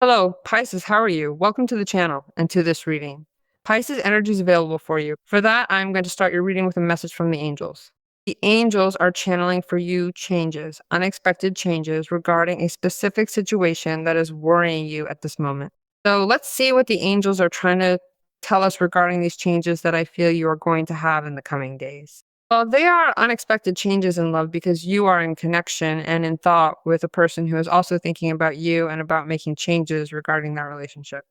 Hello, Pisces, how are you? Welcome to the channel and to this reading. Pisces energy is available for you. For that, I'm going to start your reading with a message from the angels. The angels are channeling for you changes, unexpected changes regarding a specific situation that is worrying you at this moment. So let's see what the angels are trying to tell us regarding these changes that I feel you are going to have in the coming days. Well, they are unexpected changes in love because you are in connection and in thought with a person who is also thinking about you and about making changes regarding that relationship.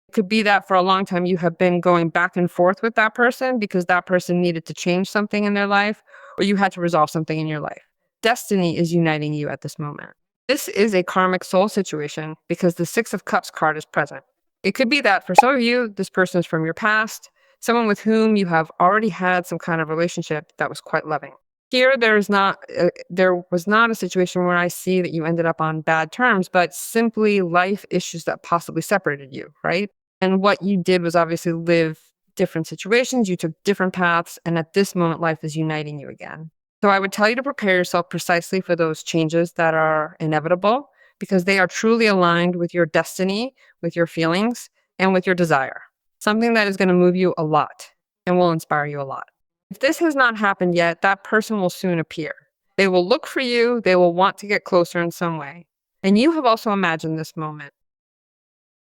It could be that for a long time you have been going back and forth with that person because that person needed to change something in their life or you had to resolve something in your life. Destiny is uniting you at this moment. This is a karmic soul situation because the Six of Cups card is present. It could be that for some of you, this person is from your past, someone with whom you have already had some kind of relationship that was quite loving. Here, there was not a situation where I see that you ended up on bad terms, but simply life issues that possibly separated you, right? And what you did was obviously live different situations, you took different paths, and at this moment, life is uniting you again. So I would tell you to prepare yourself precisely for those changes that are inevitable because they are truly aligned with your destiny, with your feelings, and with your desire. Something that is going to move you a lot and will inspire you a lot. If this has not happened yet, that person will soon appear. They will look for you. They will want to get closer in some way. And you have also imagined this moment.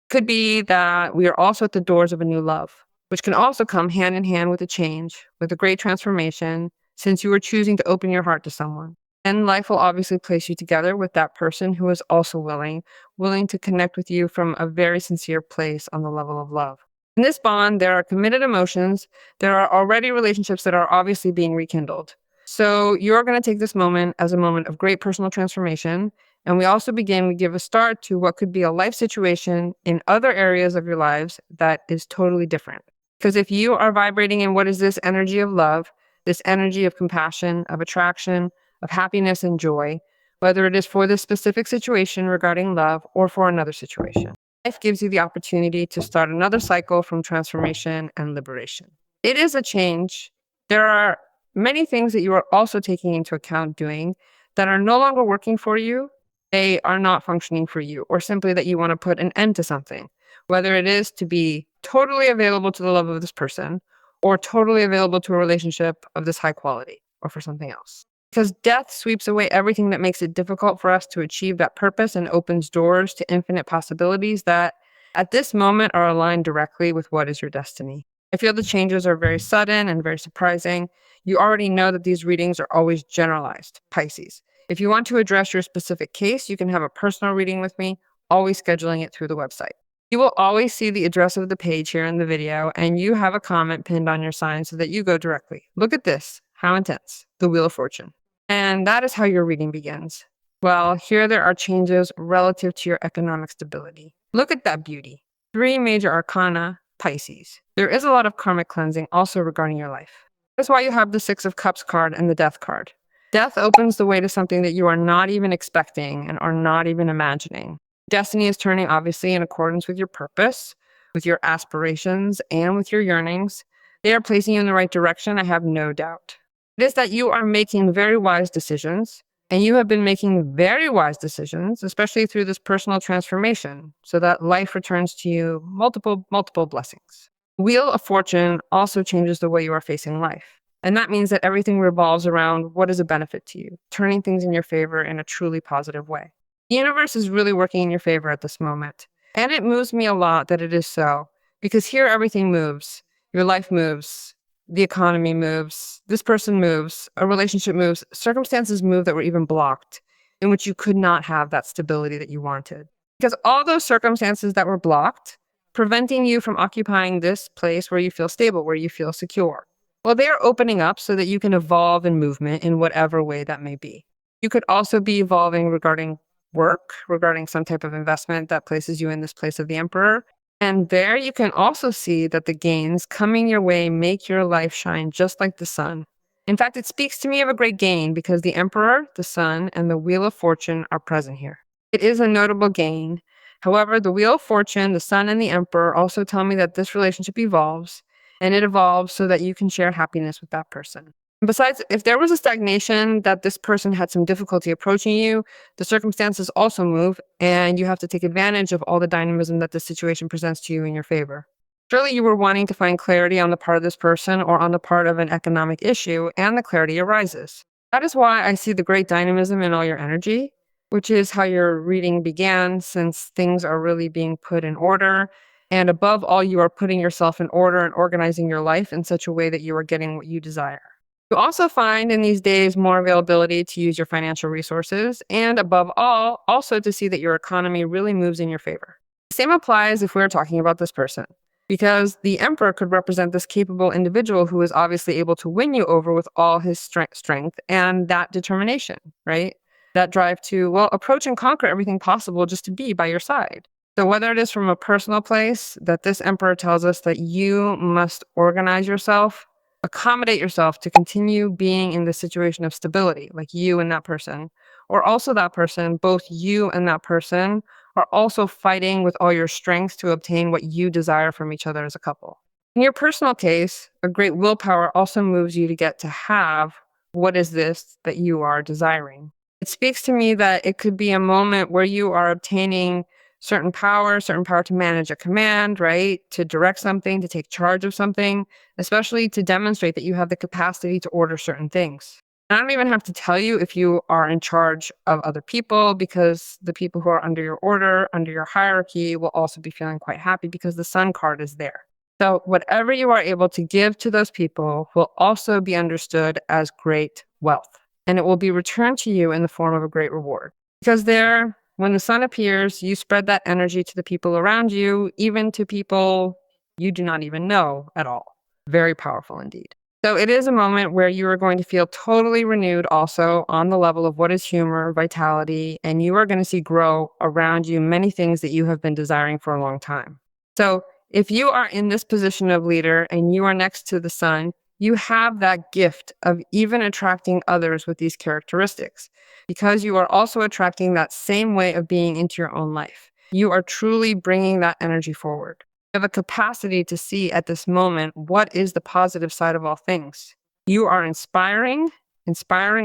Could be that we are also at the doors of a new love, which can also come hand in hand with a change, with a great transformation, since you are choosing to open your heart to someone. And life will obviously place you together with that person who is also willing to connect with you from a very sincere place on the level of love. In this bond, there are committed emotions. There are already relationships that are obviously being rekindled. So you're going to take this moment as a moment of great personal transformation. And we also we give a start to what could be a life situation in other areas of your lives that is totally different. Because if you are vibrating in what is this energy of love, this energy of compassion, of attraction, of happiness and joy, whether it is for this specific situation regarding love or for another situation. Life gives you the opportunity to start another cycle from transformation and liberation. It is a change. There are many things that you are also taking into account doing that are no longer working for you. They are not functioning for you, or simply that you want to put an end to something, whether it is to be totally available to the love of this person or totally available to a relationship of this high quality or for something else. Because death sweeps away everything that makes it difficult for us to achieve that purpose and opens doors to infinite possibilities that at this moment are aligned directly with what is your destiny. I feel the changes are very sudden and very surprising. You already know that these readings are always generalized, Pisces. If you want to address your specific case, you can have a personal reading with me, always scheduling it through the website. You will always see the address of the page here in the video, and you have a comment pinned on your sign so that you go directly. Look at this. How intense. The Wheel of Fortune. And that is how your reading begins. Well, here there are changes relative to your economic stability. Look at that beauty. 3 major arcana, Pisces. There is a lot of karmic cleansing also regarding your life. That's why you have the Six of Cups card and the Death card. Death opens the way to something that you are not even expecting and are not even imagining. Destiny is turning obviously in accordance with your purpose, with your aspirations, and with your yearnings. They are placing you in the right direction, I have no doubt. It is that you are making very wise decisions, and you have been making very wise decisions, especially through this personal transformation, so that life returns to you multiple blessings. Wheel of Fortune also changes the way you are facing life. And that means that everything revolves around what is a benefit to you, turning things in your favor in a truly positive way. The universe is really working in your favor at this moment. And it moves me a lot that it is so, because here everything moves. Your life moves. The economy moves, this person moves, a relationship moves, circumstances move that were even blocked, in which you could not have that stability that you wanted. Because all those circumstances that were blocked, preventing you from occupying this place where you feel stable, where you feel secure. Well, they are opening up so that you can evolve in movement in whatever way that may be. You could also be evolving regarding work, regarding some type of investment that places you in this place of the Emperor. And there you can also see that the gains coming your way make your life shine just like the sun. In fact, it speaks to me of a great gain because the Emperor, the Sun, and the Wheel of Fortune are present here. It is a notable gain. However, the Wheel of Fortune, the Sun, and the Emperor also tell me that this relationship evolves, and it evolves so that you can share happiness with that person. Besides, if there was a stagnation that this person had some difficulty approaching you, the circumstances also move, and you have to take advantage of all the dynamism that the situation presents to you in your favor. Surely you were wanting to find clarity on the part of this person or on the part of an economic issue, and the clarity arises. That is why I see the great dynamism in all your energy, which is how your reading began, since things are really being put in order. And above all, you are putting yourself in order and organizing your life in such a way that you are getting what you desire. You also find in these days more availability to use your financial resources, and above all, also to see that your economy really moves in your favor. The same applies if we're talking about this person, because the Emperor could represent this capable individual who is obviously able to win you over with all his strength and that determination, right? That drive to, well, approach and conquer everything possible just to be by your side. So whether it is from a personal place that this Emperor tells us that you must organize yourself, accommodate yourself to continue being in the situation of stability, like you and that person, or also that person, both you and that person are also fighting with all your strength to obtain what you desire from each other as a couple. In your personal case, a great willpower also moves you to get to have what is this that you are desiring. It speaks to me that it could be a moment where you are obtaining certain power to manage a command, right? To direct something, to take charge of something, especially to demonstrate that you have the capacity to order certain things. I don't even have to tell you if you are in charge of other people, because the people who are under your order, under your hierarchy, will also be feeling quite happy because the Sun card is there. So whatever you are able to give to those people will also be understood as great wealth, and it will be returned to you in the form of a great reward. Because there, when the Sun appears, you spread that energy to the people around you, even to people you do not even know at all. Very powerful indeed. So it is a moment where you are going to feel totally renewed also on the level of what is humor, vitality, and you are going to see grow around you many things that you have been desiring for a long time. So if you are in this position of leader and you are next to the Sun, you have that gift of even attracting others with these characteristics, because you are also attracting that same way of being into your own life. You are truly bringing that energy forward. You have a capacity to see at this moment what is the positive side of all things. You are inspiring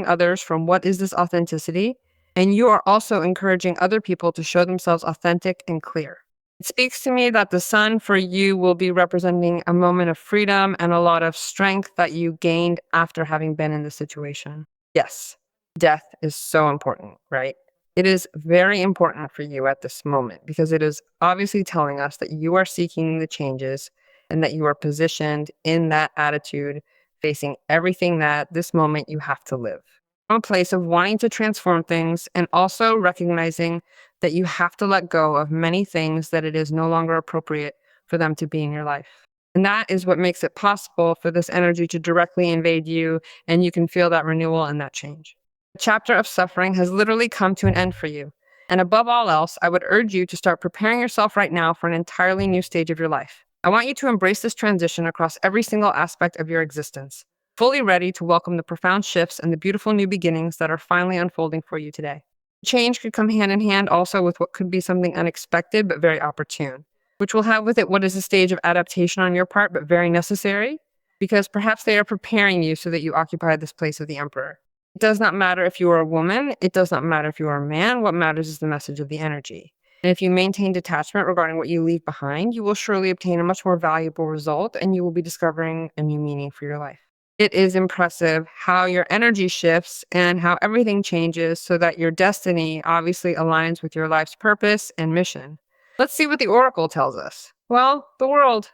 others from what is this authenticity, and you are also encouraging other people to show themselves authentic and clear. It speaks to me that the Sun for you will be representing a moment of freedom and a lot of strength that you gained after having been in this situation. Yes, death is so important, right? It is very important for you at this moment because it is obviously telling us that you are seeking the changes and that you are positioned in that attitude, facing everything that this moment you have to live. From a place of wanting to transform things and also recognizing that you have to let go of many things that it is no longer appropriate for them to be in your life. And that is what makes it possible for this energy to directly invade you, and you can feel that renewal and that change. The chapter of suffering has literally come to an end for you. And above all else, I would urge you to start preparing yourself right now for an entirely new stage of your life. I want you to embrace this transition across every single aspect of your existence, fully ready to welcome the profound shifts and the beautiful new beginnings that are finally unfolding for you today. Change could come hand in hand also with what could be something unexpected but very opportune, which will have with it what is a stage of adaptation on your part but very necessary, because perhaps they are preparing you so that you occupy this place of the Emperor. It does not matter if you are a woman. It does not matter if you are a man. What matters is the message of the energy. And if you maintain detachment regarding what you leave behind, you will surely obtain a much more valuable result, and you will be discovering a new meaning for your life. It is impressive how your energy shifts and how everything changes so that your destiny obviously aligns with your life's purpose and mission. Let's see what the Oracle tells us. Well, the world.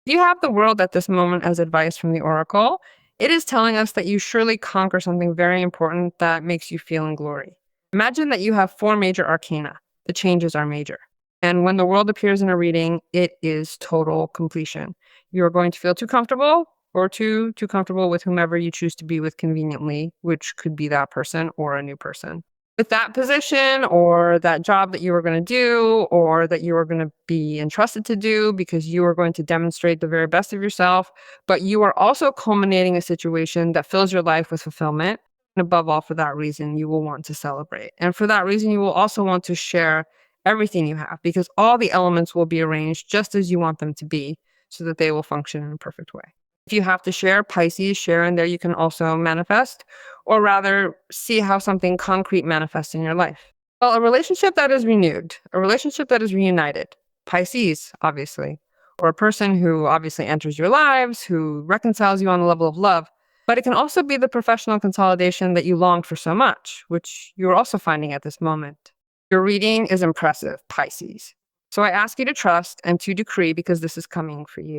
If you have the world at this moment as advice from the Oracle, it is telling us that you surely conquer something very important that makes you feel in glory. Imagine that you have 4 major arcana. The changes are major. And when the world appears in a reading, it is total completion. You are going to feel too comfortable or too comfortable with whomever you choose to be with conveniently, which could be that person or a new person. With that position or that job that you are going to do or that you are going to be entrusted to do, because you are going to demonstrate the very best of yourself, but you are also culminating a situation that fills your life with fulfillment. And above all, for that reason, you will want to celebrate. And for that reason, you will also want to share everything you have, because all the elements will be arranged just as you want them to be so that they will function in a perfect way. If you have to share, Pisces, share, and there you can also manifest, or rather see how something concrete manifests in your life. Well, a relationship that is renewed, a relationship that is reunited, Pisces, obviously, or a person who obviously enters your lives, who reconciles you on the level of love. But it can also be the professional consolidation that you longed for so much, which you're also finding at this moment. Your reading is impressive, Pisces. So I ask you to trust and to decree because this is coming for you.